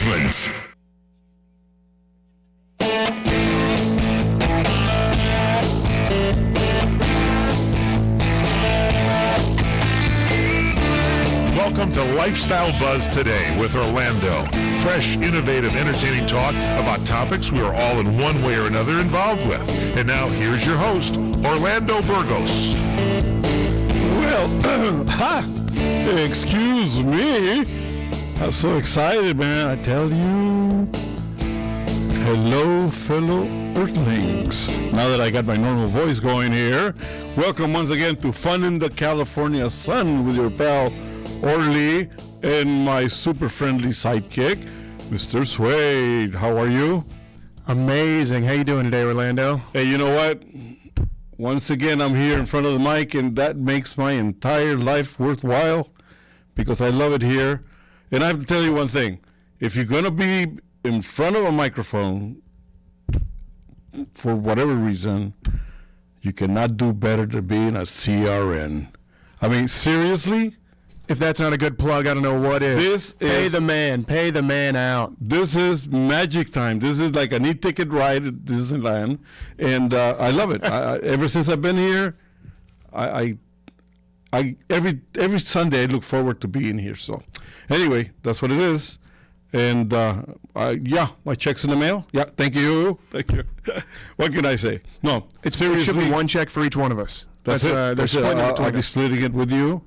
announcements. Welcome to Lifestyle Buzz Today with Orlando. Fresh, innovative, entertaining talk about topics we are all in one way or another involved with. And now, here's your host, Orlando Burgos. Well, excuse me. I'm so excited, man. I tell you. Hello, fellow Earthlings. Now that I got my normal voice going here, welcome once again to Fun in the California Sun with your pal, Orly, and my super friendly sidekick, Mr. Suede. How are you? Amazing. How you doing today, Orlando? Hey, you know what? Once again, I'm here in front of the mic, and that makes my entire life worthwhile because I love it here. And I have to tell you one thing. If you're going to be in front of a microphone for whatever reason, you cannot do better than being a CRN. I mean, seriously? If that's not a good plug, I don't know what is. Pay the man out. This is magic time. This is like an e-ticket ride at Disneyland, and I love it. Ever since I've been here, I every Sunday I look forward to being here. So, anyway, that's what it is. And my check's in the mail. Yeah, thank you. What can I say? No, it should be one check for each one of us. That's it. They're splitting it between I'll be us. splitting it with you.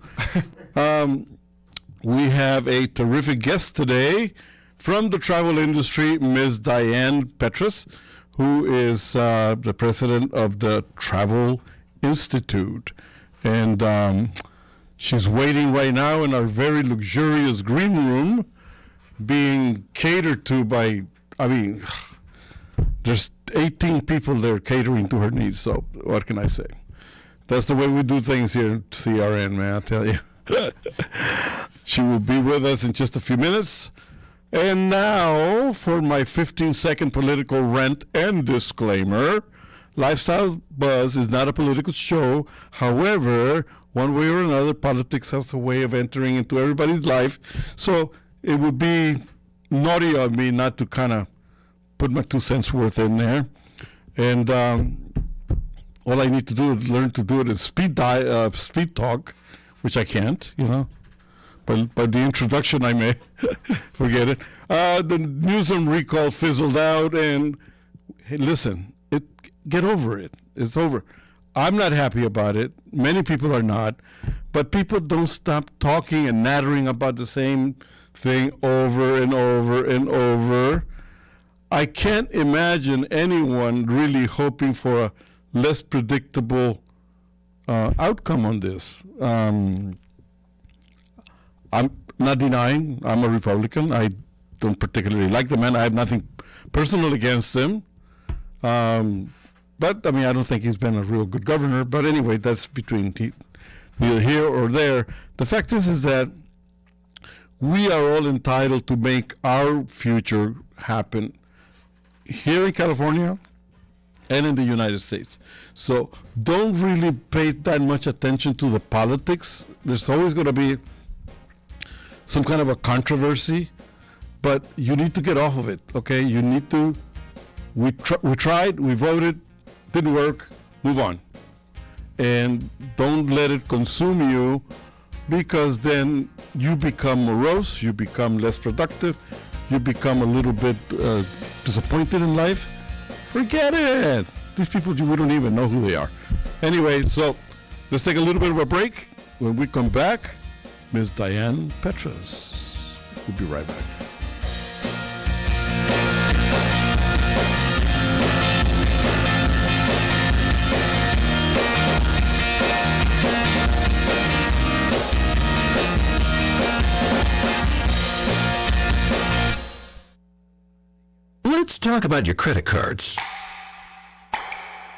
We have a terrific guest today from the travel industry, Ms. Diane Petras, who is the president of the Travel Institute. And she's waiting right now in our very luxurious green room, being catered to by, there's 18 people there catering to her needs. So what can I say? That's the way we do things here at CRN, man, I tell you. She will be with us in just a few minutes. And now, for my 15-second political rant and disclaimer, Lifestyle Buzz is not a political show. However, one way or another, politics has a way of entering into everybody's life. So it would be naughty of me not to kind of put my 2 cents worth in there. And all I need to do is learn to do it in speed talk, which I can't, But the introduction, I may forget it. The newsroom recall fizzled out, and hey, listen, get over it. It's over. I'm not happy about it. Many people are not. But people don't stop talking and nattering about the same thing over and over and over. I can't imagine anyone really hoping for a less predictable outcome on this. I'm not denying I'm a Republican. I don't particularly like the man. I have nothing personal against him. But, I don't think he's been a real good governor. But anyway, that's between neither here or there. The fact is that we are all entitled to make our future happen here in California and in the United States. So don't really pay that much attention to the politics. There's always going to be some kind of a controversy, but you need to get off of it, okay? You need to, we tried, we voted, didn't work, move on. And don't let it consume you, because then you become morose, you become less productive, you become a little bit disappointed in life. Forget it. These people, we don't even know who they are. Anyway, so let's take a little bit of a break. When we come back, Ms. Diane Petras. We'll be right back. Let's talk about your credit cards.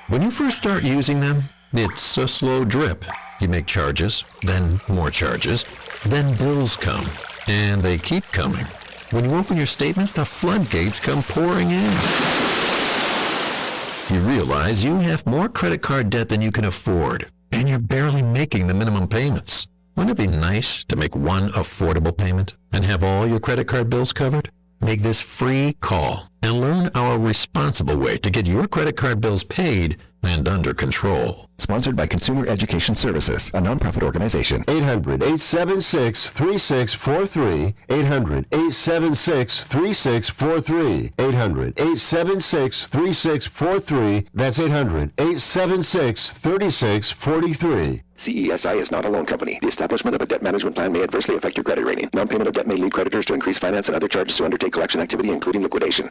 When you first start using them, it's a slow drip. You make charges, then more charges, then bills come, and they keep coming. When you open your statements, the floodgates come pouring in. You realize you have more credit card debt than you can afford, and you're barely making the minimum payments. Wouldn't it be nice to make one affordable payment and have all your credit card bills covered? Make this free call and learn our responsible way to get your credit card bills paid and under control. Sponsored by Consumer Education Services, a nonprofit organization. 800-876-3643. 800-876-3643. 800-876-3643. That's 800-876-3643. CESI is not a loan company. The establishment of a debt management plan may adversely affect your credit rating. Non-payment of debt may lead creditors to increase finance and other charges to undertake collection activity, including liquidation.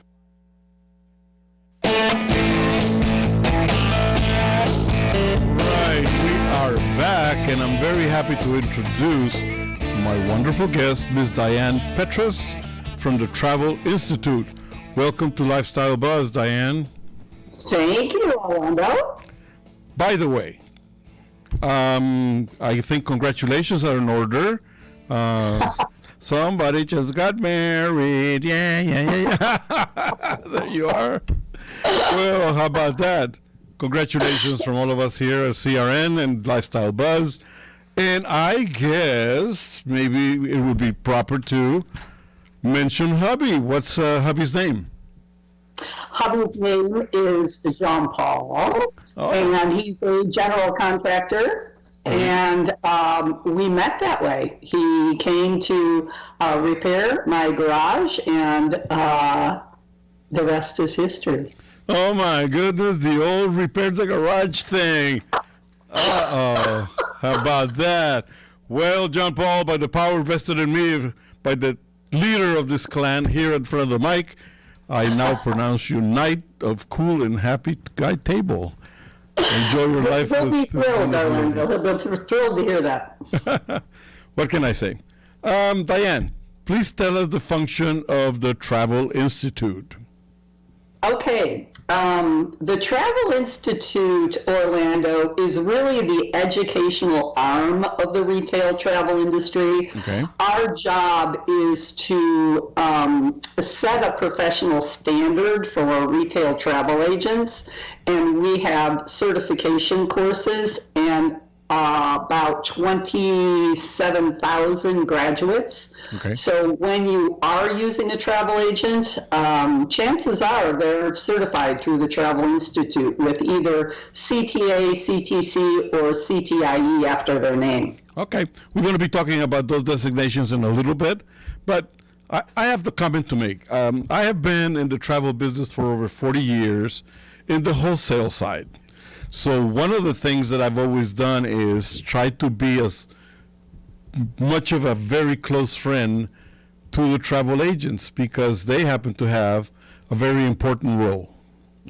Back, and I'm very happy to introduce my wonderful guest, Ms. Diane Petras from the Travel Institute. Welcome to Lifestyle Buzz, Diane. Thank you, Orlando. By the way, I think congratulations are in order. Somebody just got married. Yeah. There you are. Well, how about that? Congratulations from all of us here at CRN and Lifestyle Buzz. And I guess maybe it would be proper to mention hubby. What's hubby's name? Hubby's name is Jean-Paul, and he's a general contractor. And we met that way. He came to repair my garage, and the rest is history. Oh my goodness, the old repair the garage thing. Uh-oh. How about that? Well, John Paul, by the power vested in me by the leader of this clan here in front of the mic, I now pronounce you Knight of Cool and Happy Guy Table. Enjoy your life. He'll be thrilled, Orlando. He'll be thrilled to hear that. What can I say? Diane, please tell us the function of the Travel Institute. Okay. The Travel Institute, Orlando, is really the educational arm of the retail travel industry. Okay. Our job is to set a professional standard for retail travel agents, and we have certification courses and about 27,000 graduates. Okay. So when you are using a travel agent, chances are they're certified through the Travel Institute with either CTA, CTC, or CTIE after their name. Okay. We're going to be talking about those designations in a little bit, but I have the comment to make. I have been in the travel business for over 40 years in the wholesale side. So one of the things that I've always done is try to be as much of a very close friend to the travel agents because they happen to have a very important role.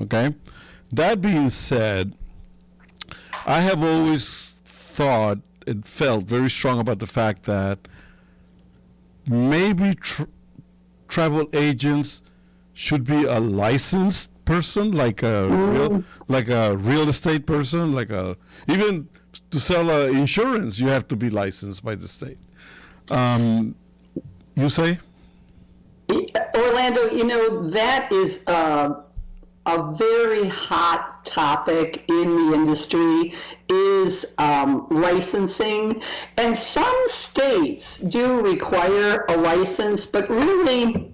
Okay? That being said, I have always thought and felt very strong about the fact that maybe travel agents should be a licensed person, like a real estate person, even to sell insurance, you have to be licensed by the state. You say? Orlando, that is a very hot topic in the industry is licensing, and some states do require a license, but really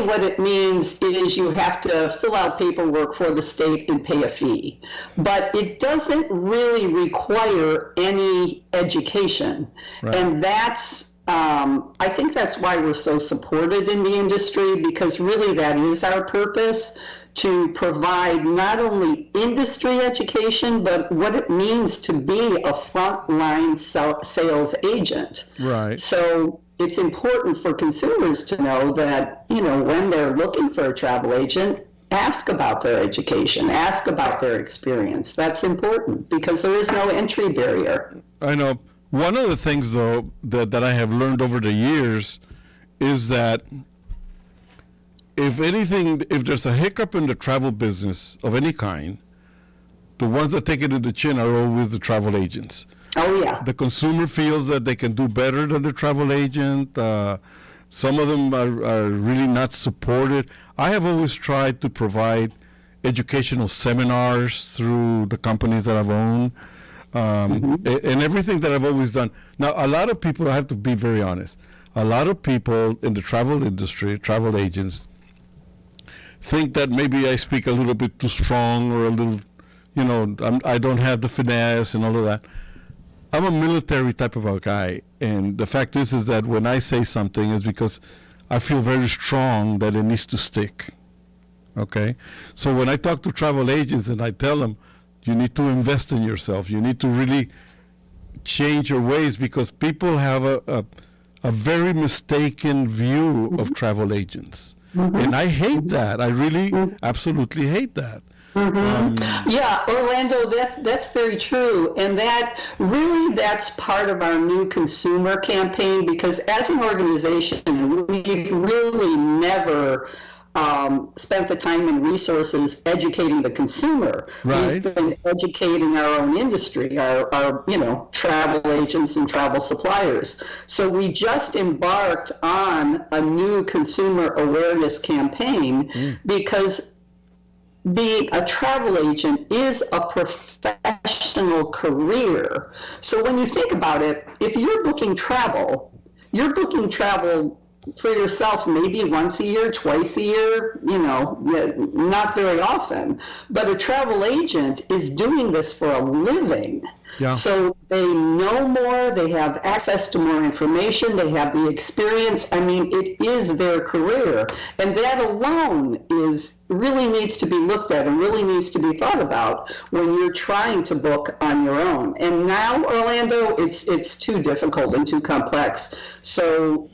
what it means is you have to fill out paperwork for the state and pay a fee. But it doesn't really require any education. Right. And that's, I think that's why we're so supported in the industry, because really that is our purpose, to provide not only industry education, but what it means to be a frontline sales agent. Right. So it's important for consumers to know that, when they're looking for a travel agent, ask about their education, ask about their experience. That's important because there is no entry barrier. I know. One of the things, though, that I have learned over the years is that if there's a hiccup in the travel business of any kind, the ones that take it in the chin are always the travel agents. Oh, yeah. The consumer feels that they can do better than the travel agent. Some of them are really not supported. I have always tried to provide educational seminars through the companies that I've owned, and everything that I've always done. Now, a lot of people, I have to be very honest, a lot of people in the travel industry, travel agents, think that maybe I speak a little bit too strong or a little, I don't have the finesse and all of that. I'm a military type of a guy, and the fact is that when I say something is because I feel very strong that it needs to stick. Okay? So when I talk to travel agents and I tell them, you need to invest in yourself, you need to really change your ways, because people have a very mistaken view of travel agents. And I hate that. I really absolutely hate that. Yeah, Orlando, that's very true. And that's part of our new consumer campaign, because as an organization, we've really never spent the time and resources educating the consumer. Right. We've been educating our own industry, our travel agents and travel suppliers. So we just embarked on a new consumer awareness campaign because being a travel agent is a professional career. So when you think about it, if you're booking travel for yourself maybe once a year, twice a year, not very often. But a travel agent is doing this for a living. Yeah. So they know more, they have access to more information, they have the experience. I mean, it is their career. And that alone really needs to be looked at and really needs to be thought about when you're trying to book on your own. And now, Orlando, it's too difficult and too complex. So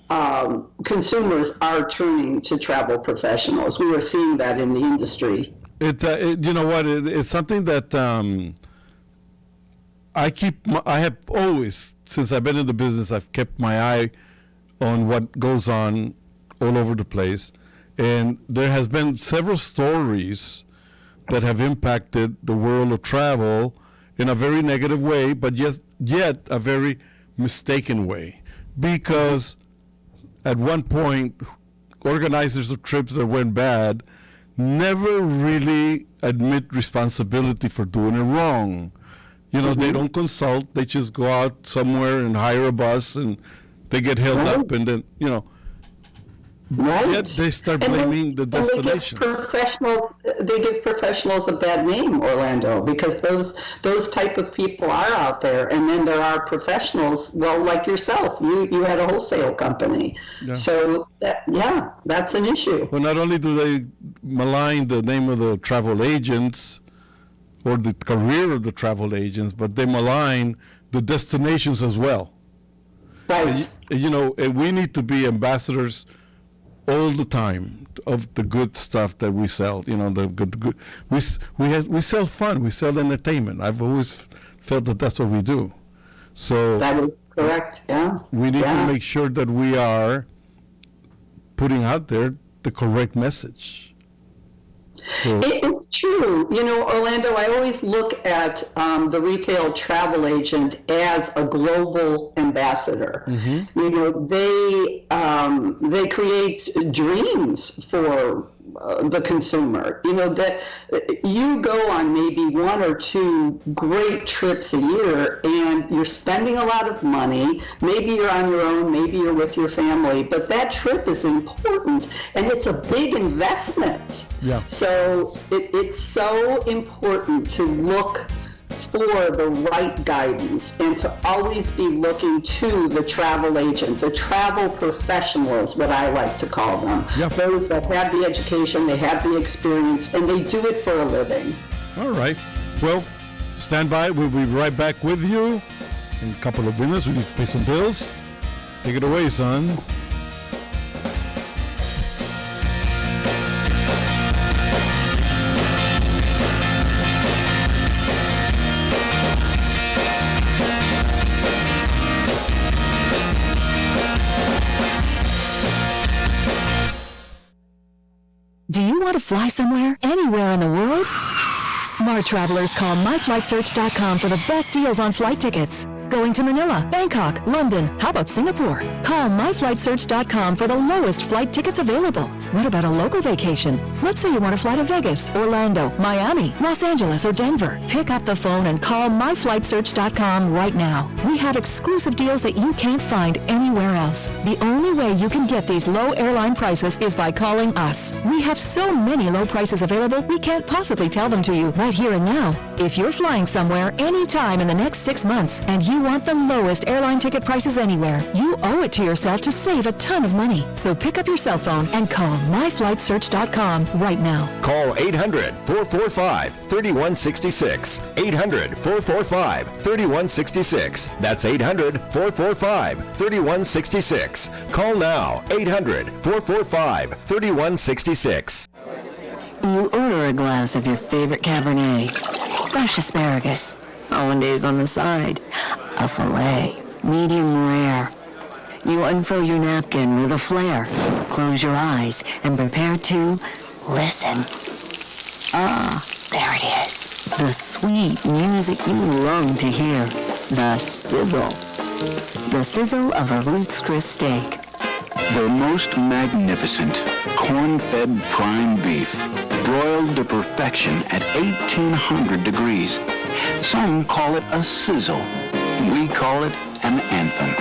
consumers are turning to travel professionals. We are seeing that in the industry. It's something that I have always, since I've been in the business, I've kept my eye on what goes on all over the place. And there has been several stories that have impacted the world of travel in a very negative way, but yet a very mistaken way. Because at one point, organizers of trips that went bad never really admit responsibility for doing it wrong. They don't consult. They just go out somewhere and hire a bus, and they get held up, and then, Right. yet they start blaming the destinations. They give professionals a bad name, Orlando, because those type of people are out there. And then there are professionals, well, like yourself, you had a wholesale company. Yeah. So, that's an issue. Well, not only do they malign the name of the travel agents or the career of the travel agents, but they malign the destinations as well. Right. And we need to be ambassadors all the time of the good stuff that we sell. The good. We sell fun. We sell entertainment. I've always felt that that's what we do. So That is correct. Yeah. we need to make sure that we are putting out there the correct message. So It's true. Orlando, I always look at the retail travel agent as a global ambassador. They create dreams for the consumer. That you go on maybe one or two great trips a year and you're spending a lot of money. Maybe you're on your own, maybe you're with your family, but that trip is important and it's a big investment. Yeah. So it's so important to look for the right guidance and to always be looking to the travel agent, the travel professional is what I like to call them. Yep. Those that have the education, they have the experience, and they do it for a living. all right. Well, stand by. We'll be right back with you in a couple of minutes. We need to pay some bills. Take it away, son. Do you want to fly somewhere, anywhere in the world? Smart travelers call myflightsearch.com for the best deals on flight tickets. Going to Manila, Bangkok, London, how about Singapore? Call myflightsearch.com for the lowest flight tickets available. What about a local vacation? Let's say you want to fly to Vegas, Orlando, Miami, Los Angeles, or Denver. Pick up the phone and call myflightsearch.com right now. We have exclusive deals that you can't find anywhere else. The only way you can get these low airline prices is by calling us. We have so many low prices available, we can't possibly tell them to you right here and now. If you're flying somewhere anytime in the next 6 months and you want the lowest airline ticket prices anywhere, you owe it to yourself to save a ton of money. So pick up your cell phone and call myflightsearch.com right now. Call 800-445-3166. 800-445-3166. That's 800-445-3166. Call now. 800-445-3166. You order a glass of your favorite Cabernet, fresh asparagus, hollandaise on the side, a filet, medium rare. You unfurl your napkin with a flair, close your eyes, and prepare to listen. Ah, there it is. The sweet music you long to hear. The sizzle. The sizzle of a Ruth's Chris steak. The most magnificent corn-fed prime beef, broiled to perfection at 1800 degrees. Some call it a sizzle. We call it an anthem.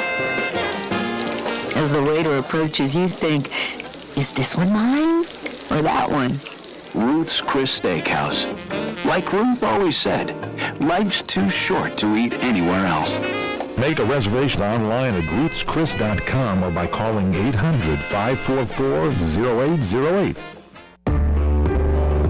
As the waiter approaches, you think, is this one mine or that one? Ruth's Chris Steakhouse. Like Ruth always said, life's too short to eat anywhere else. Make a reservation online at ruthschris.com or by calling 800-544-0808.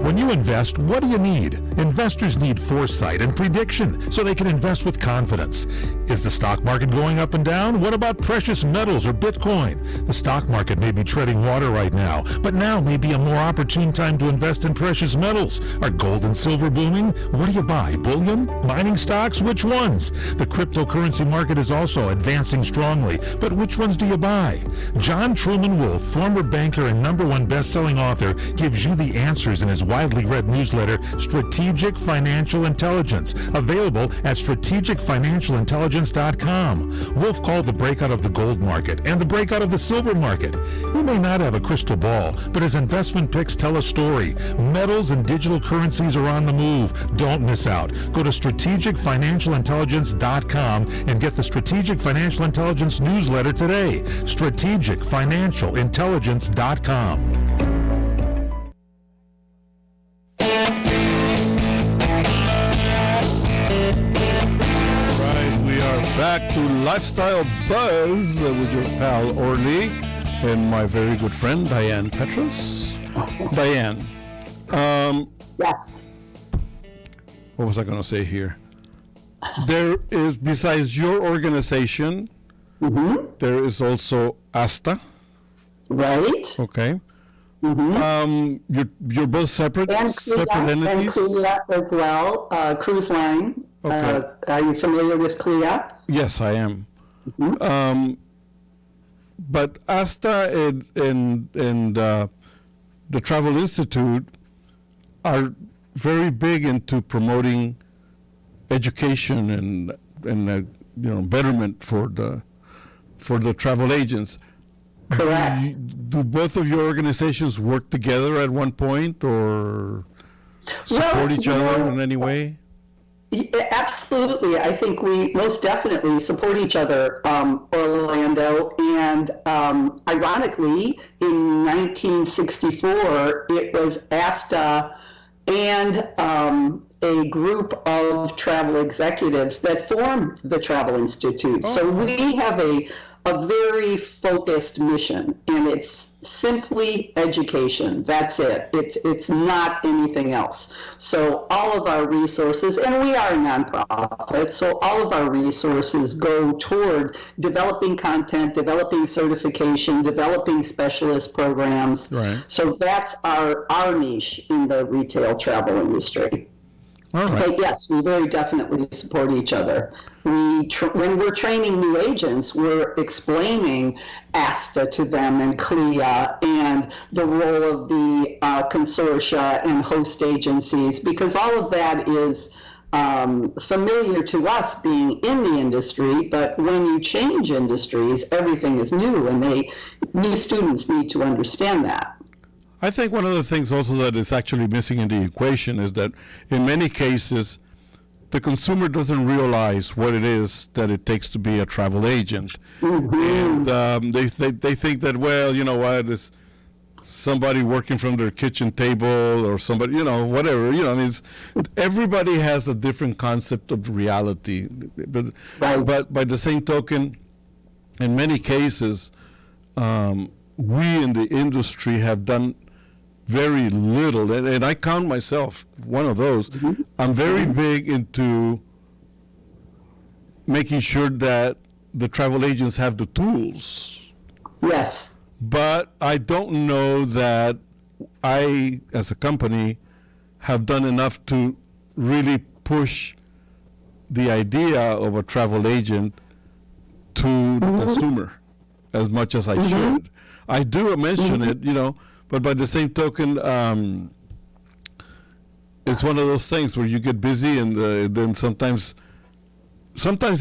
When you invest, what do you need? Investors need foresight and prediction so they can invest with confidence. Is the stock market going up and down? What about precious metals or Bitcoin? The stock market may be treading water right now, but now may be a more opportune time to invest in precious metals. Are gold and silver booming? What do you buy? Bullion? Mining stocks? Which ones? The cryptocurrency market is also advancing strongly, but which ones do you buy? John Truman Wolfe, former banker and #1 best-selling author, gives you the answers in his widely read newsletter, Strategic Financial Intelligence, available at strategicfinancialintelligence.com. Wolf called the breakout of the gold market and the breakout of the silver market. He may not have a crystal ball, but his investment picks tell a story. Metals and digital currencies are on the move. Don't miss out. Go to strategicfinancialintelligence.com and get the Strategic Financial Intelligence newsletter today. strategicfinancialintelligence.com. Back to Lifestyle Buzz with your pal Orly and my very good friend Diane Petras. Diane, yes. What was I going to say here? There is, besides your organization, there is also ASTA. Right. Okay. You're both separate entities. And CLIA as well. Cruise line. Okay. Are you familiar with CLIA? Yes, I am. But ASTA and the Travel Institute are very big into promoting education and betterment for the travel agents. Correct. Do both of your organizations work together at one point or support each other in any way? Absolutely. I think we most definitely support each other, Orlando. And ironically, in 1964, it was ASTA and a group of travel executives that formed the Travel Institute. Oh. So we have a very focused mission, and it's simply education. That's it. It's not anything else. So all of our resources, and we are a nonprofit, so all of our resources go toward developing content, developing certification, developing specialist programs. Right. So that's our niche in the retail travel industry. All right. But yes, we very definitely support each other. When we're training new agents, we're explaining ASTA to them and CLIA and the role of the consortia and host agencies, because all of that is familiar to us being in the industry, but when you change industries, everything is new, and new students need to understand that. I think one of the things also that is actually missing in the equation is that in many cases, the consumer doesn't realize what it is that it takes to be a travel agent. Mm-hmm. And they think that, well, you know what, it's somebody working from their kitchen table or somebody, you know, whatever. You know, everybody has a different concept of reality. But by the same token, in many cases, we in the industry have done very little, and I count myself one of those. Mm-hmm. I'm very big into making sure that the travel agents have the tools. Yes. But I don't know that I, as a company, have done enough to really push the idea of a travel agent to the consumer as much as I should. I do mention it, you know, but by the same token, it's one of those things where you get busy, and then sometimes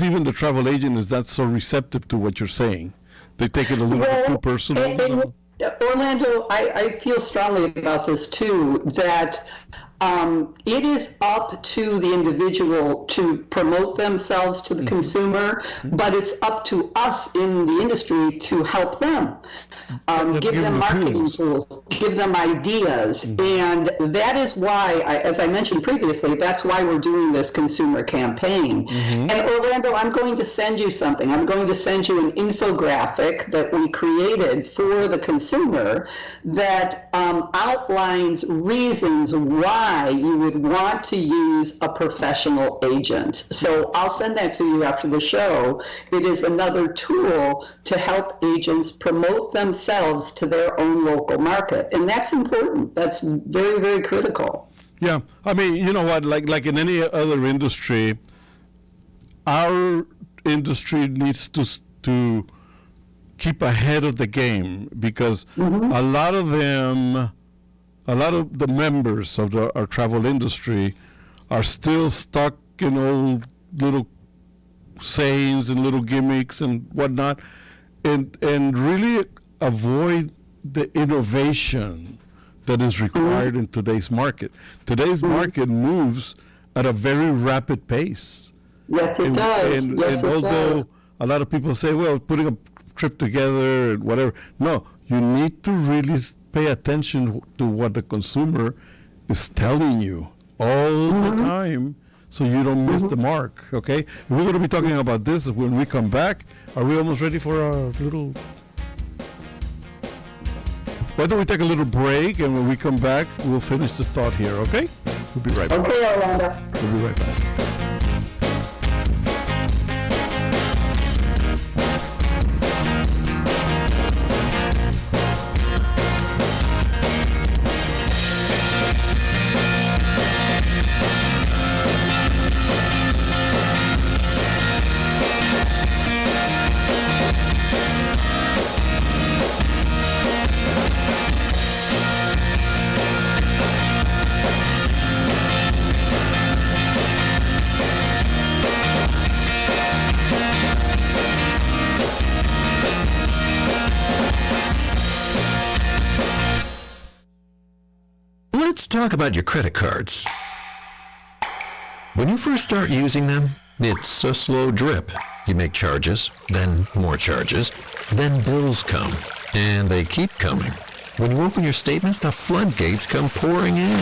even the travel agent is not so receptive to what you're saying. They take it a little bit too personal. Orlando, I feel strongly about this too, that it is up to the individual to promote themselves to the consumer, but it's up to us in the industry to help them, give them marketing tools, give them ideas. And that is why, as I mentioned previously, that's why we're doing this consumer campaign. And Orlando, I'm going to send you something. I'm going to send you an infographic that we created for the consumer that outlines reasons why you would want to use a professional agent. So I'll send that to you after the show. It is another tool to help agents promote themselves to their own local market. And that's important. That's very, very critical. Yeah. I mean, you know what, like in any other industry, our industry needs to keep ahead of the game, because a lot of the members of our travel industry are still stuck in old little sayings and little gimmicks and whatnot, and really avoid the innovation that is required in today's market. Today's market moves at a very rapid pace. Yes, it does. And although a lot of people say, well, putting a trip together and whatever, no, you need to really pay attention to what the consumer is telling you all the time, so you don't miss the mark, okay? We're going to be talking about this when we come back. Are we almost ready for a little... Why don't we take a little break, and when we come back, we'll finish the thought here, okay? We'll be right back. Okay, Orlando. We'll be right back. Let's talk about your credit cards. When you first start using them, it's a slow drip. You make charges, then more charges, then bills come, and they keep coming. When you open your statements, the floodgates come pouring in.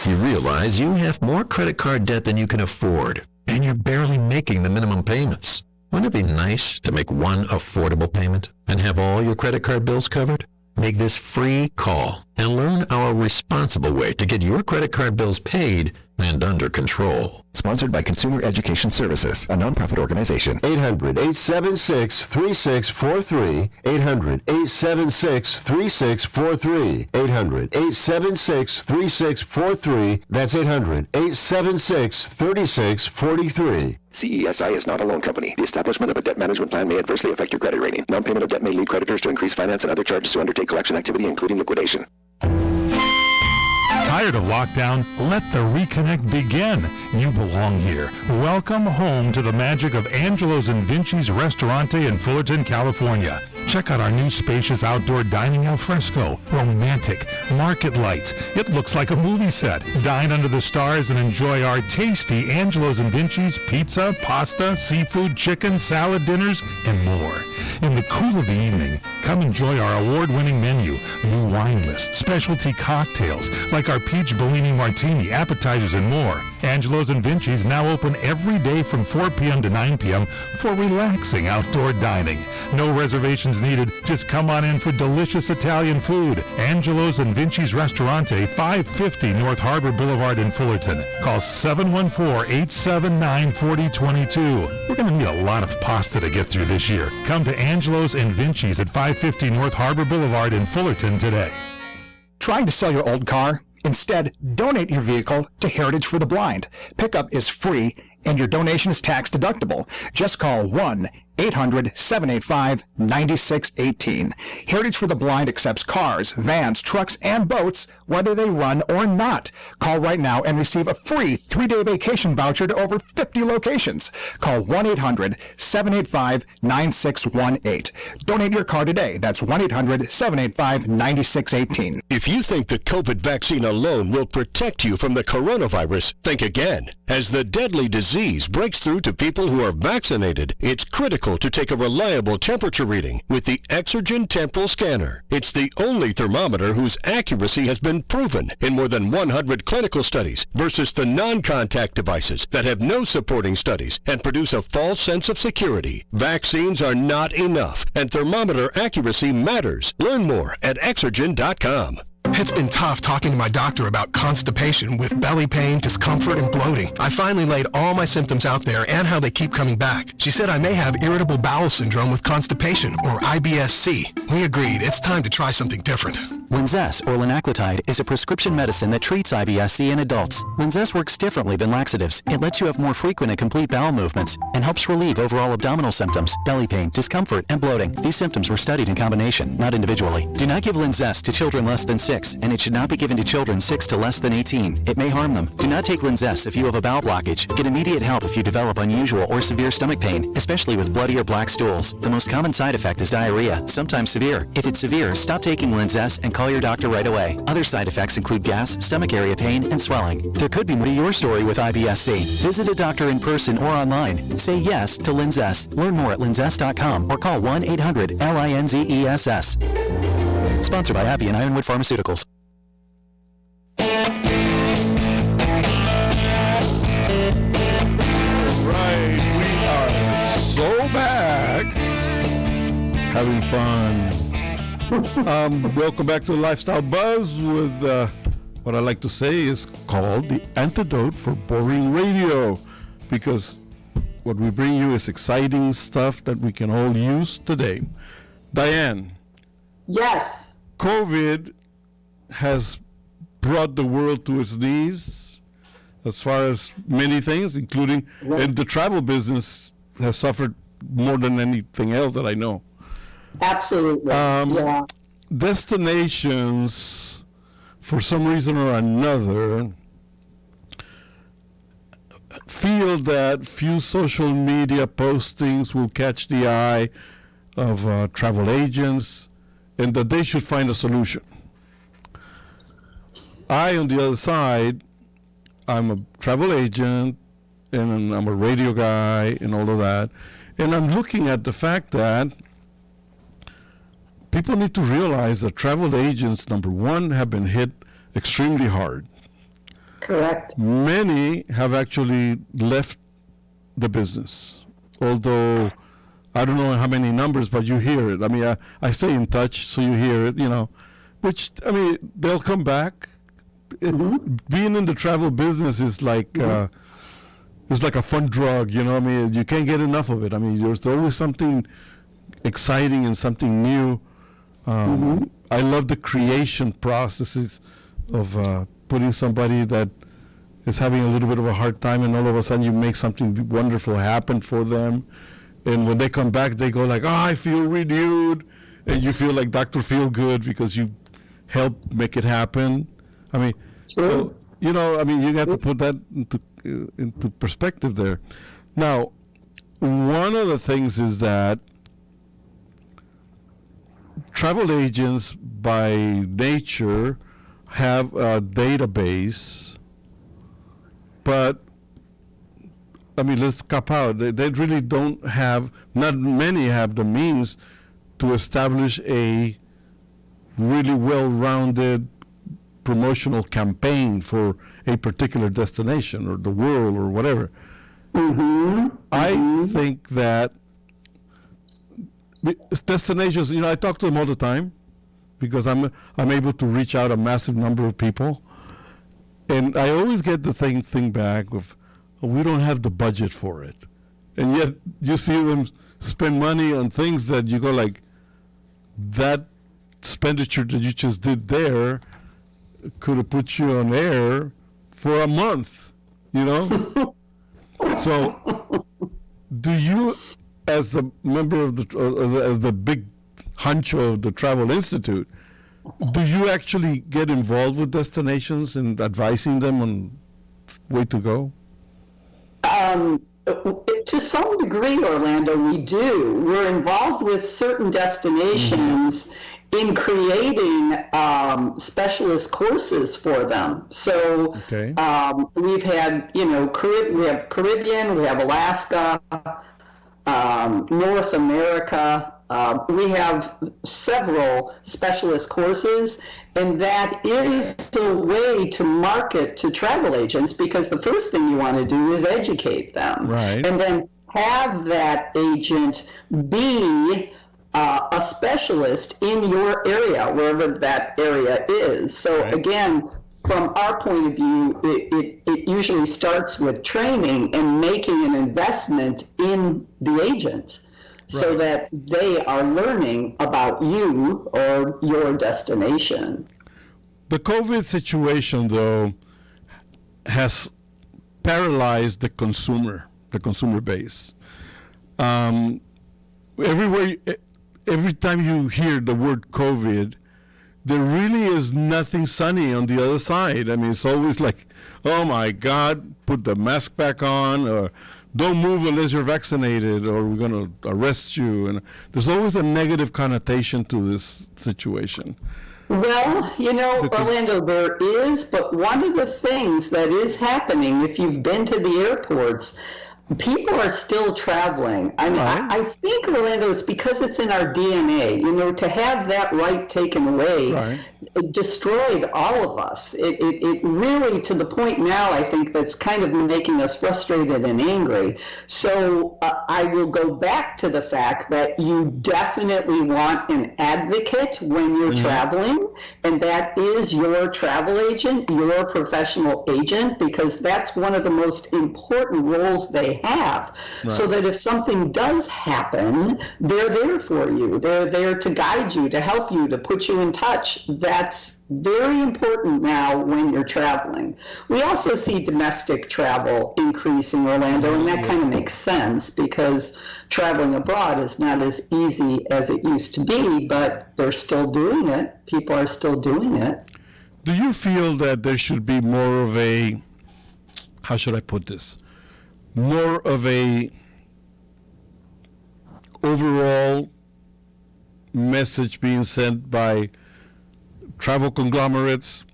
You realize you have more credit card debt than you can afford, and you're barely making the minimum payments. Wouldn't it be nice to make one affordable payment and have all your credit card bills covered? Make this free call and learn our responsible way to get your credit card bills paid and under control. Sponsored by Consumer Education Services, a nonprofit organization. 800-876-3643. 800-876-3643. 800-876-3643. That's 800-876-3643. CESI is not a loan company. The establishment of a debt management plan may adversely affect your credit rating. Non-payment of debt may lead creditors to increase finance and other charges to undertake collection activity, including liquidation. Tired of lockdown? Let the reconnect begin. You belong here. Welcome home to the magic of Angelo's and Vinci's Restaurante in Fullerton, California. Check out our new spacious outdoor dining al fresco. Romantic. Market lights. It looks like a movie set. Dine under the stars and enjoy our tasty Angelo's and Vinci's pizza, pasta, seafood, chicken, salad dinners, and more. In the cool of the evening, come enjoy our award-winning menu, new wine list, specialty cocktails like our peach Bellini martini, appetizers, and more. Angelo's and Vinci's now open every day from 4 p.m. to 9 p.m. for relaxing outdoor dining. No reservations needed. Just come on in for delicious Italian food. Angelo's and Vinci's Restaurante, 550 North Harbor Boulevard in Fullerton. Call 714-879-4022. We're going to need a lot of pasta to get through this year. Come to Angelo's and Vinci's at 550 North Harbor Boulevard in Fullerton today. Trying to sell your old car? Instead, donate your vehicle to Heritage for the Blind. Pickup is free and your donation is tax deductible. Just call 1-800-785-9618. Heritage for the Blind accepts cars, vans, trucks, and boats, whether they run or not. Call right now and receive a free 3-day vacation voucher to over 50 locations. Call 1-800-785-9618. Donate your car today. That's 1-800-785-9618. If you think the COVID vaccine alone will protect you from the coronavirus, think again. As the deadly disease breaks through to people who are vaccinated, it's critical to take a reliable temperature reading with the Exergen Temporal Scanner. It's the only thermometer whose accuracy has been proven in more than 100 clinical studies versus the non-contact devices that have no supporting studies and produce a false sense of security. Vaccines are not enough, and thermometer accuracy matters. Learn more at Exergen.com. It's been tough talking to my doctor about constipation with belly pain, discomfort, and bloating. I finally laid all my symptoms out there and how they keep coming back. She said I may have irritable bowel syndrome with constipation, or IBS-C. We agreed it's time to try something different. Linzess, or linaclotide, is a prescription medicine that treats IBS-C in adults. Linzess works differently than laxatives. It lets you have more frequent and complete bowel movements and helps relieve overall abdominal symptoms, belly pain, discomfort, and bloating. These symptoms were studied in combination, not individually. Do not give Linzess to children less than 6, and it should not be given to children 6 to less than 18. It may harm them. Do not take Linzess if you have a bowel blockage. Get immediate help if you develop unusual or severe stomach pain, especially with bloody or black stools. The most common side effect is diarrhea, sometimes severe. If it's severe, stop taking Linzess and call your doctor right away. Other side effects include gas, stomach area pain, and swelling. There could be more to your story with IBS-C. Visit a doctor in person or online. Say yes to Linzess. Learn more at linzess.com or call 1-800-LINZESS. Sponsored by Abbey and Ironwood Pharmaceuticals. Right, we are so back, having fun. Welcome back to the Lifestyle Buzz with what I like to say is called the antidote for boring radio, because what we bring you is exciting stuff that we can all use today. Diane. Yes. COVID has brought the world to its knees as far as many things, including, and the travel business has suffered more than anything else that I know. Absolutely. Yeah. Destinations, for some reason or another, feel that few social media postings will catch the eye of travel agents, and that they should find a solution. I, on the other side, I'm a travel agent, and I'm a radio guy, and all of that, and I'm looking at the fact that people need to realize that travel agents, number one, have been hit extremely hard. Correct. Many have actually left the business, although I don't know how many numbers, but you hear it. I mean, I stay in touch, so you hear it, you know, which, I mean, they'll come back. Being in the travel business is like, it's like a fun drug, you know. I mean, you can't get enough of it. I mean, there's always something exciting and something new. I love the creation processes of putting somebody that is having a little bit of a hard time, and all of a sudden you make something wonderful happen for them. And when they come back, they go like, oh, I feel renewed. And you feel like Dr. Feelgood because you helped make it happen. I mean, So, you know, I mean, you have to put that into perspective there. Now, one of the things is that travel agents by nature have a database, but I mean, let's cap out. They really don't have, not many have the means to establish a really well-rounded promotional campaign for a particular destination or the world or whatever. I think that destinations, you know, I talk to them all the time because I'm able to reach out a massive number of people, and I always get the thing back of, we don't have the budget for it, and yet you see them spend money on things that you go like, that expenditure that you just did there could have put you on air for a month, you know. So, do you, as a member of as the big honcho of the Travel Institute, do you actually get involved with destinations and advising them on way to go? To some degree, Orlando, we do. We're involved with certain destinations in creating specialist courses for them. So we've had, you know, we have Caribbean, we have Alaska, North America. We have several specialist courses, and that is a way to market to travel agents, because the first thing you want to do is educate them. Right. And then have that agent be a specialist in your area, wherever that area is. So again, from our point of view, it usually starts with training and making an investment in the agent so that they are learning about you or your destination. The COVID situation, though, has paralyzed the consumer base. Every time you hear the word COVID, there really is nothing sunny on the other side. I mean, it's always like, oh my God, put the mask back on, or don't move unless you're vaccinated, or we're going to arrest you. And there's always a negative connotation to this situation. Well, you know, Orlando, there is, but one of the things that is happening, if you've been to the airports, people are still traveling. I mean, I think, Orlando, it's because it's in our DNA. You know, to have that right taken away, it destroyed all of us. It really, to the point now, I think that's kind of making us frustrated and angry. So I will go back to the fact that you definitely want an advocate when you're traveling, and that is your travel agent, your professional agent, because that's one of the most important roles they have, so that if something does happen, they're there for you. They're there to guide you, to help you, to put you in touch. That's very important now when you're traveling. We also see domestic travel increase in Orlando, and that kind of makes sense because traveling abroad is not as easy as it used to be, but they're still doing it. People are still doing it. Do you feel that there should be more of a, how should I put this? More of a overall message being sent by travel conglomerates,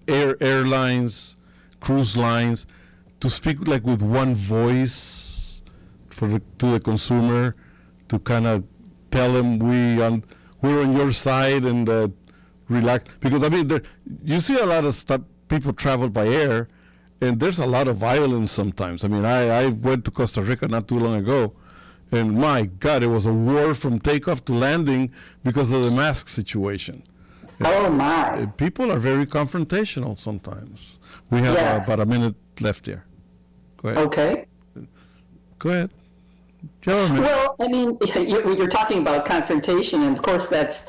airlines, cruise lines, to speak like with one voice to the consumer, to kind of tell them we're on your side and relax. Because I mean, you see a lot of stuff. People travel by air, and there's a lot of violence sometimes. I mean, I went to Costa Rica not too long ago, and my God, it was a war from takeoff to landing because of the mask situation. Oh my! People are very confrontational sometimes. We have about a minute left here. Go ahead. Okay. Go ahead. Well, I mean, you're talking about confrontation, and of course that's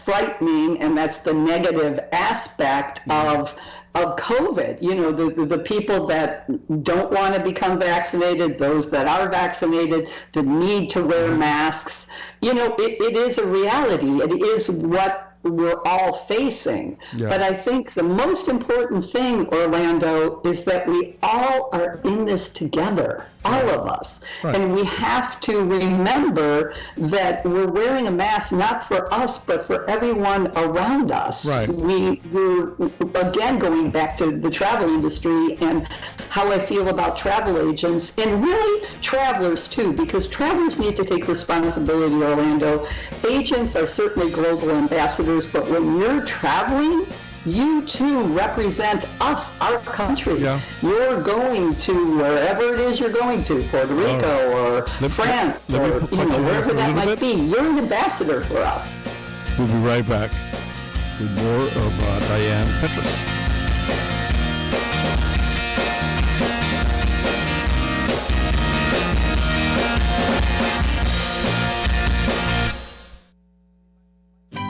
frightening, and that's the negative aspect of COVID. You know, the people that don't want to become vaccinated, those that are vaccinated, the need to wear masks. You know, it is a reality. It is what we're all facing. Yeah. But I think the most important thing, Orlando, is that we all are in this together, all of us. Right. And we have to remember that we're wearing a mask not for us, but for everyone around us. Right. We're, again, going back to the travel industry and how I feel about travel agents, and really travelers too, because travelers need to take responsibility, Orlando. Agents are certainly global ambassadors, but when you're traveling, you too represent us, our country. Yeah. You're going to wherever it is you're going to, Puerto Rico or France or wherever that might be. You're an ambassador for us. We'll be right back with more of Diane Petras.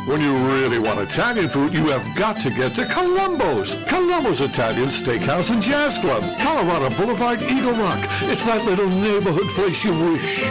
When you really want Italian food, you have got to get to Colombo's. Colombo's Italian Steakhouse and Jazz Club, Colorado Boulevard, Eagle Rock. It's that little neighborhood place you wish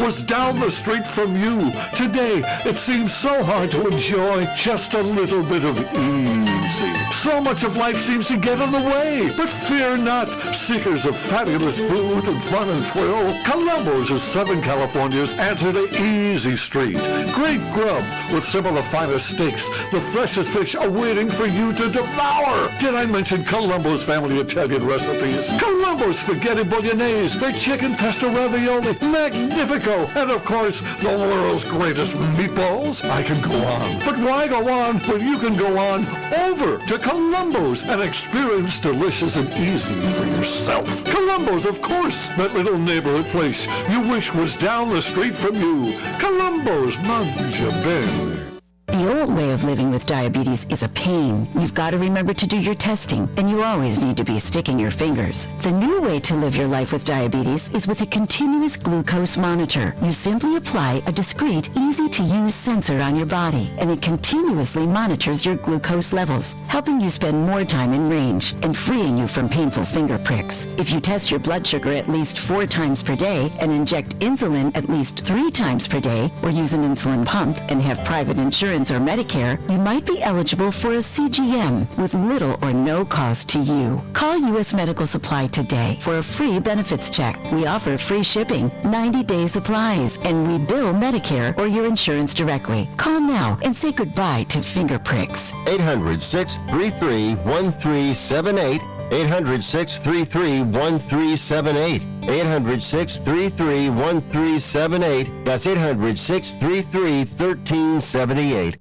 was down the street from you. Today, it seems so hard to enjoy just a little bit of easy. So much of life seems to get in the way. But fear not, seekers of fabulous food and fun and thrill. Colombo's is Southern California's answer to Easy Street. Great grub with some of the finest steaks, the freshest fish awaiting for you to devour. Did I mention Colombo's family Italian recipes? Colombo's spaghetti bolognese, their chicken pesto ravioli, magnifico, and of course, the world's greatest meatballs. I can go on. But why go on when you can go on over to Colombo's and experience delicious and easy for yourself? Colombo's, of course, that little neighborhood place you wish was down the street from you. Colombo's, mangia bene. The old way of living with diabetes is a pain. You've got to remember to do your testing, and you always need to be sticking your fingers. The new way to live your life with diabetes is with a continuous glucose monitor. You simply apply a discreet, easy-to-use sensor on your body, and it continuously monitors your glucose levels, helping you spend more time in range and freeing you from painful finger pricks. If you test your blood sugar at least 4 times per day and inject insulin at least 3 times per day, or use an insulin pump and have private insurance or Medicare, you might be eligible for a CGM with little or no cost to you. Call U.S. Medical Supply today for a free benefits check. We offer free shipping, 90-day supplies, and we bill Medicare or your insurance directly. Call now and say goodbye to finger pricks. 800-633-1378. 800-633-1378. 800-633-1378. That's 800-633-1378.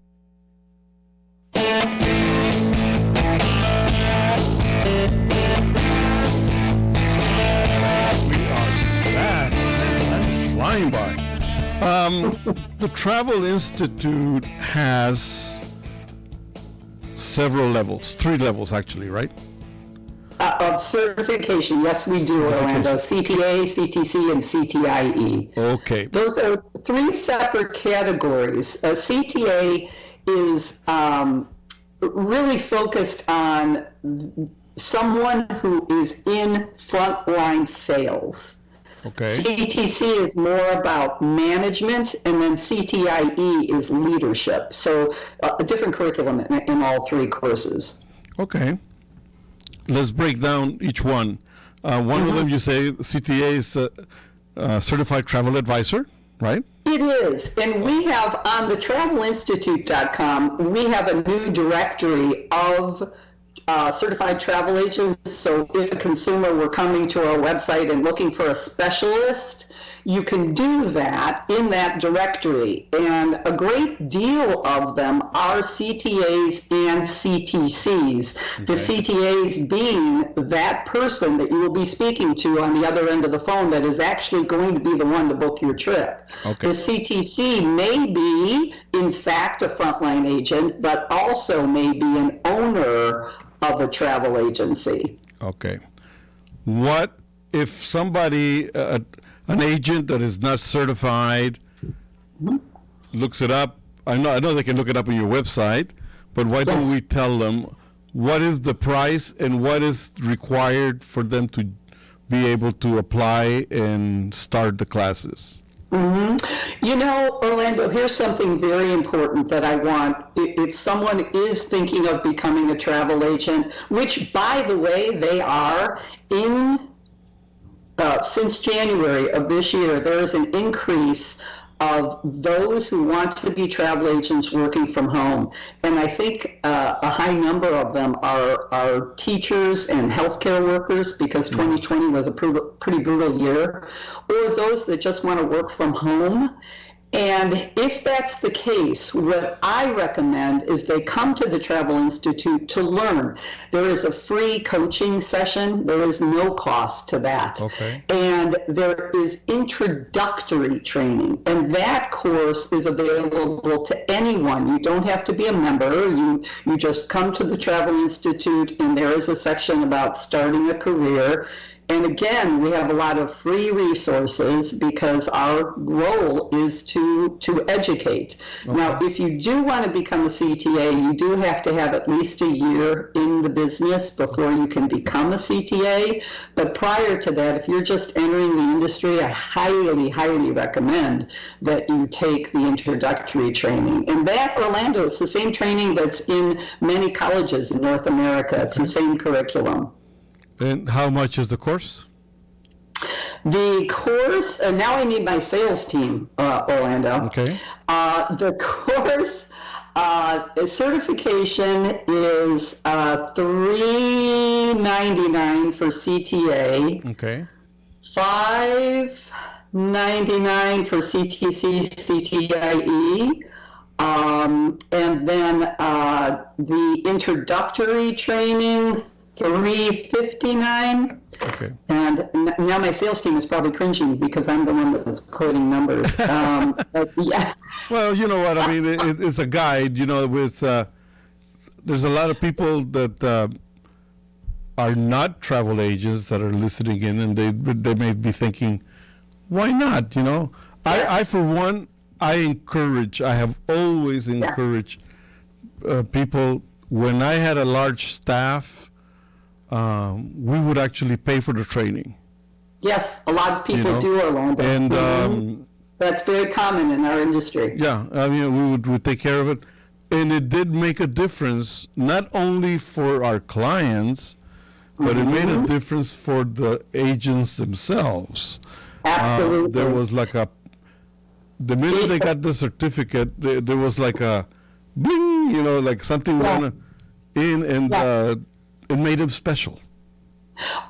Flying by. The Travel Institute has several levels, 3 levels actually, right? Of certification, yes, we do, Orlando. CTA, CTC, and CTIE. Okay. Those are 3 separate categories. CTA is really focused on someone who is in frontline sales. Okay. CTC is more about management, and then CTIE is leadership. So a different curriculum in all 3 courses. Okay. Let's break down each one. One of them, you say CTA is Certified Travel Advisor, right? It is. And we have on the travelinstitute.com, we have a new directory of certified travel agents. So if a consumer were coming to our website and looking for a specialist, you can do that in that directory. And a great deal of them are CTAs and CTCs. Okay. The CTAs being that person that you will be speaking to on the other end of the phone that is actually going to be the one to book your trip. Okay. The CTC may be, in fact, a frontline agent, but also may be an owner of a travel agency. Okay. What if somebody, an agent that is not certified, looks it up? I know they can look it up on your website, but why don't we tell them what is the price and what is required for them to be able to apply and start the classes? You know, Orlando, here's something very important that I want. If someone is thinking of becoming a travel agent, which, by the way, they are, since January of this year, there is an increase of those who want to be travel agents working from home. And I think a high number of them are teachers and healthcare workers, because 2020 was a pretty brutal year, or those that just want to work from home. And if that's the case, what I recommend is they come to the Travel Institute to learn. There is a free coaching session. There is no cost to that. Okay. And there is introductory training. And that course is available to anyone. You don't have to be a member. You just come to the Travel Institute, and there is a section about starting a career. And again, we have a lot of free resources because our role is to educate. Okay. Now, if you do want to become a CTA, you do have to have at least a year in the business before you can become a CTA. But prior to that, if you're just entering the industry, I highly, highly recommend that you take the introductory training. And that, Orlando, it's the same training that's in many colleges in North America. It's the same curriculum. And how much is the course? The course, now I need my sales team, Orlando. Okay. The course certification is $399 for CTA. Okay. $599 for CTC, CTIE. And then the introductory training, $359. Okay. And now my sales team is probably cringing because I'm the one that's quoting numbers. But yeah. Well, you know what I mean. It's a guide. You know, with there's a lot of people that are not travel agents that are listening in, and they may be thinking, why not? You know, I for one, I have always encouraged people. When I had a large staff, we would actually pay for the training. Yes, a lot of people do, Orlando. And that's very common in our industry. Yeah, I mean, we would take care of it. And it did make a difference, not only for our clients, but it made a difference for the agents themselves. Absolutely. There was like the minute they got the certificate, there was like a bling, you know, like something went in, and it made them special.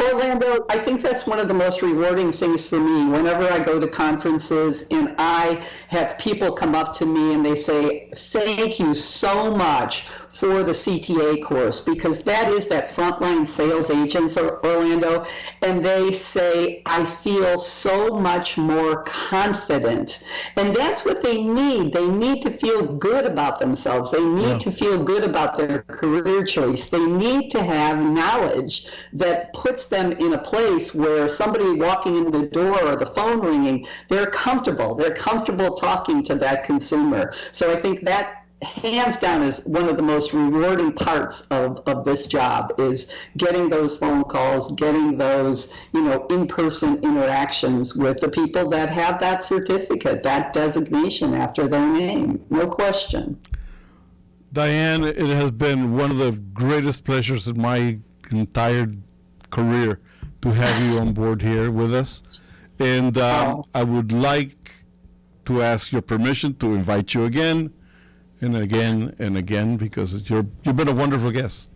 Orlando, I think that's one of the most rewarding things for me. Whenever I go to conferences and I have people come up to me and they say, thank you so much for the CTA course, because that is that frontline sales agents, Orlando, and they say, I feel so much more confident. And that's what they need. They need to feel good about themselves. They need to feel good about their career choice. They need to have knowledge that puts them in a place where somebody walking in the door or the phone ringing, they're comfortable. They're comfortable talking to that consumer. So I think that hands down is one of the most rewarding parts of this job, is getting those phone calls, getting those, in-person interactions with the people that have that certificate, that designation after their name. No question. Diane, it has been one of the greatest pleasures of my entire career to have you on board here with us. And I would like to ask your permission to invite you again and again and again, because you've been a wonderful guest.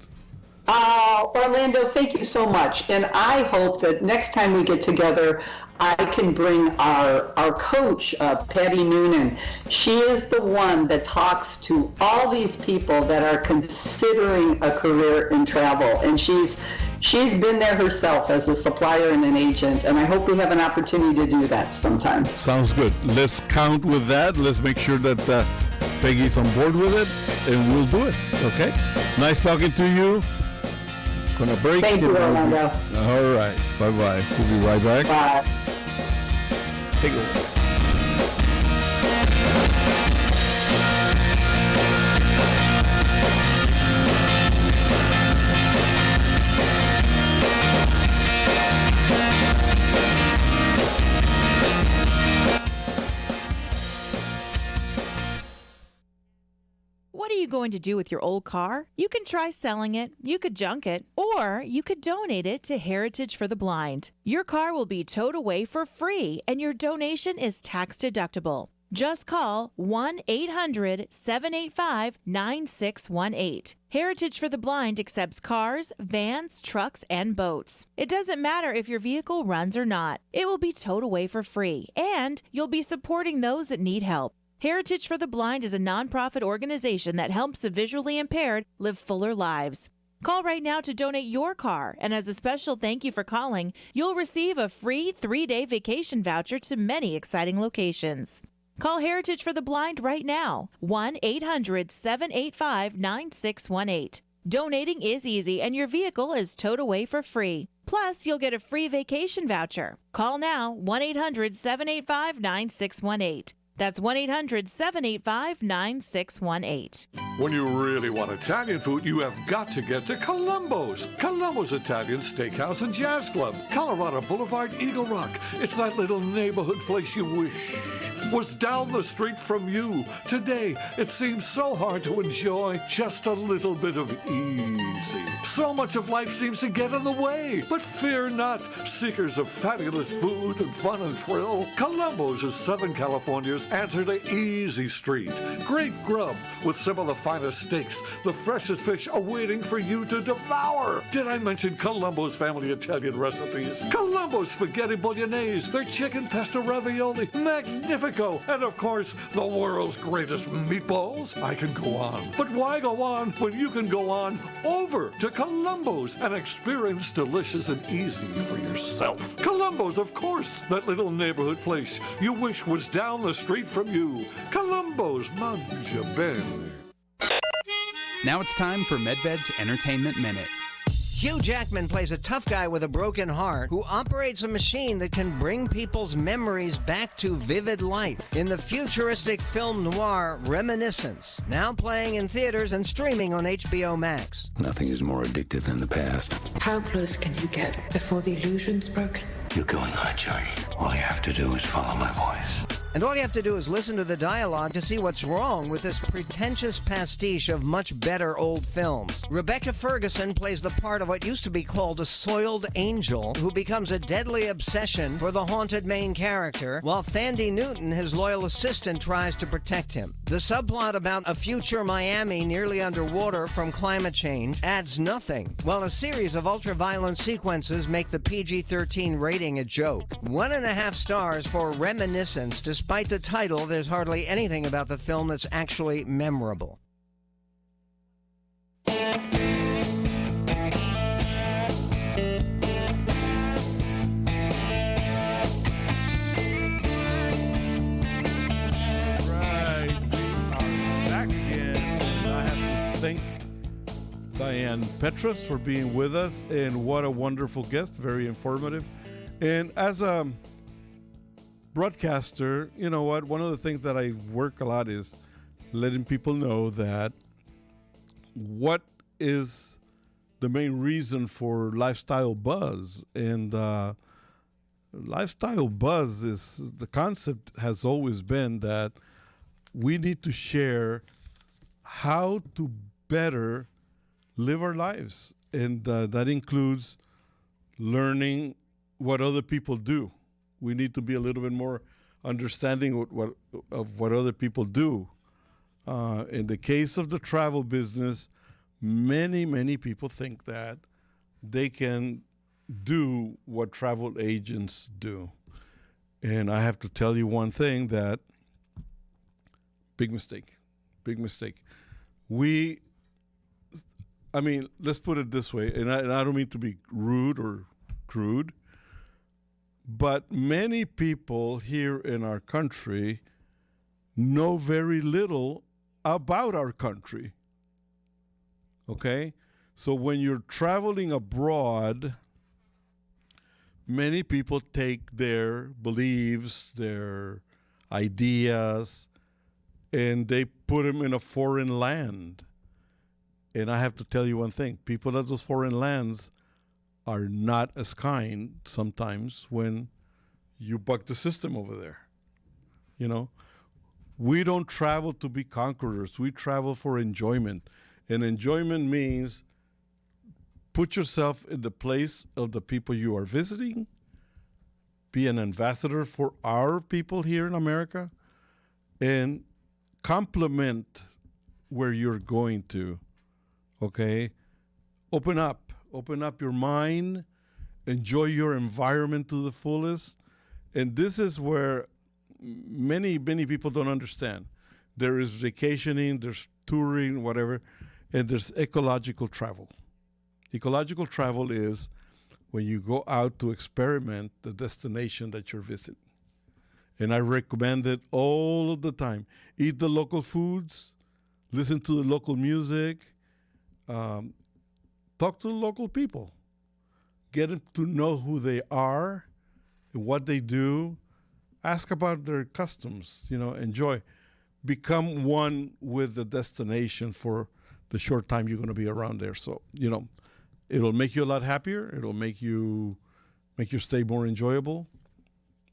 Orlando, thank you so much. And I hope that next time we get together, I can bring our coach, Patty Noonan. She is the one that talks to all these people that are considering a career in travel. And she's been there herself as a supplier and an agent, and I hope we have an opportunity to do that sometime. Sounds good. Let's count with that. Let's make sure that Peggy's on board with it, and we'll do it. Okay? Nice talking to you. Gonna break. Thank you, Orlando. All right. Bye-bye. We'll be right back. Bye. Take it away. What are you going to do with your old car? You can try selling it, you could junk it, or you could donate it to Heritage for the Blind. Your car will be towed away for free, and your donation is tax deductible. Just call 1-800-785-9618. Heritage for the Blind accepts cars, vans, trucks, and boats. It doesn't matter if your vehicle runs or not. It will be towed away for free, and you'll be supporting those that need help. Heritage for the Blind is a nonprofit organization that helps the visually impaired live fuller lives. Call right now to donate your car, and as a special thank you for calling, you'll receive a free 3-day vacation voucher to many exciting locations. Call Heritage for the Blind right now, 1-800-785-9618. Donating is easy, and your vehicle is towed away for free. Plus, you'll get a free vacation voucher. Call now, 1-800-785-9618. That's 1-800-785-9618. When you really want Italian food, you have got to get to Columbo's. Columbo's Italian Steakhouse and Jazz Club, Colorado Boulevard, Eagle Rock. It's that little neighborhood place you wish was down the street from you. Today, it seems so hard to enjoy just a little bit of easy. So much of life seems to get in the way. But fear not, seekers of fabulous food and fun and thrill. Columbo's is Southern California's answer to Easy Street. Great grub with some of the finest steaks, the freshest fish awaiting for you to devour. Did I mention Columbo's family Italian recipes? Columbo's spaghetti bolognese, their chicken pesto ravioli, magnifico, and of course, the world's greatest meatballs. I can go on. But why go on when you can go on over to Columbo's and experience delicious and easy for yourself? Columbo's, of course, that little neighborhood place you wish was down the street from you. Columbo's, mangia bene. Now it's time for MedVed's Entertainment Minute. Hugh Jackman plays a tough guy with a broken heart who operates a machine that can bring people's memories back to vivid life in the futuristic film noir Reminiscence, now playing in theaters and streaming on HBO Max. Nothing is more addictive than the past. How close can you get before the illusion's broken? You're going on a journey. All you have to do is follow my voice. And all you have to do is listen to the dialogue to see what's wrong with this pretentious pastiche of much better old films. Rebecca Ferguson plays the part of what used to be called a soiled angel who becomes a deadly obsession for the haunted main character, while Thandie Newton, his loyal assistant, tries to protect him. The subplot about a future Miami nearly underwater from climate change adds nothing, while a series of ultra-violent sequences make the PG-13 rating a joke. 1.5 stars for Reminiscence. Despite the title, there's hardly anything about the film that's actually memorable. Thank Diane Petras for being with us, and what a wonderful guest, very informative. And as a broadcaster, you know what, one of the things that I work a lot is letting people know that what is the main reason for lifestyle buzz. And lifestyle buzz is, the concept has always been that we need to share how to better live our lives, and that includes learning what other people do. We need to be a little bit more understanding of what other people do. In the case of the travel business, many people think that they can do what travel agents do. And I have to tell you one thing, that big mistake. Let's put it this way, and I don't mean to be rude or crude, but many people here in our country know very little about our country. Okay? So when you're traveling abroad, many people take their beliefs, their ideas, and they put them in a foreign land. And I have to tell you one thing, people at those foreign lands are not as kind sometimes when you buck the system over there. You know, We don't travel to be conquerors. We travel for enjoyment. And enjoyment means put yourself in the place of the people you are visiting. Be an ambassador for our people here in America. And compliment where you're going to. Okay? Open up your mind, enjoy your environment to the fullest. And this is where many people don't understand. There is vacationing, there's touring, whatever, and there's ecological travel. Ecological travel is when you go out to experiment the destination that you're visiting. And I recommend it all of the time. Eat the local foods, listen to the local music, talk to the local people. Get to know who they are and what they do. Ask about their customs, enjoy. Become one with the destination for the short time you're going to be around there. So, it'll make you a lot happier. It'll make your stay more enjoyable.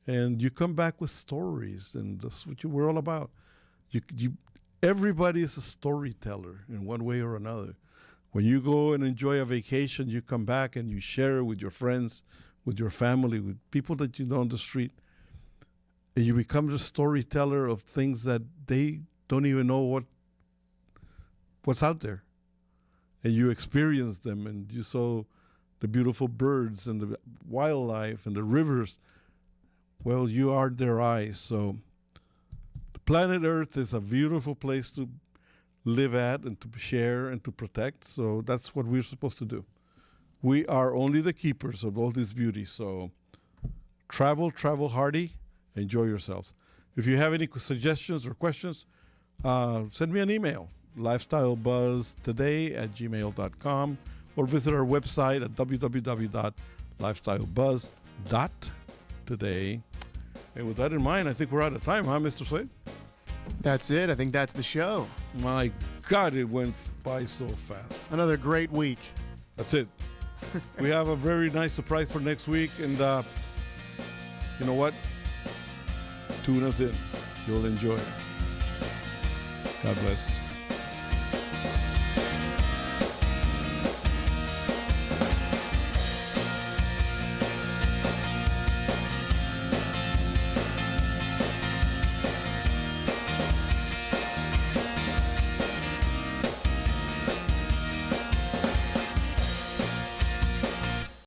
And you come back with stories, and that's what we're all about. Everybody is a storyteller in one way or another. When you go and enjoy a vacation, you come back and you share it with your friends, with your family, with people that you know on the street. And you become the storyteller of things that they don't even know what's out there. And you experience them, and you saw the beautiful birds and the wildlife and the rivers. Well, you are their eyes. So the planet Earth is a beautiful place to live at and to share and to protect. So that's what we're supposed to do. We are only the keepers of all this beauty. So travel hardy. Enjoy yourselves. If you have any suggestions or questions, send me an email, lifestylebuzztoday@gmail.com, or visit our website at www.lifestylebuzz.today. And with that in mind, I think we're out of time, huh, Mr. Slade? That's it. I think that's the show. My God, it went by so fast. Another great week. That's it. We have a very nice surprise for next week. And you know what? Tune us in. You'll enjoy it. God bless.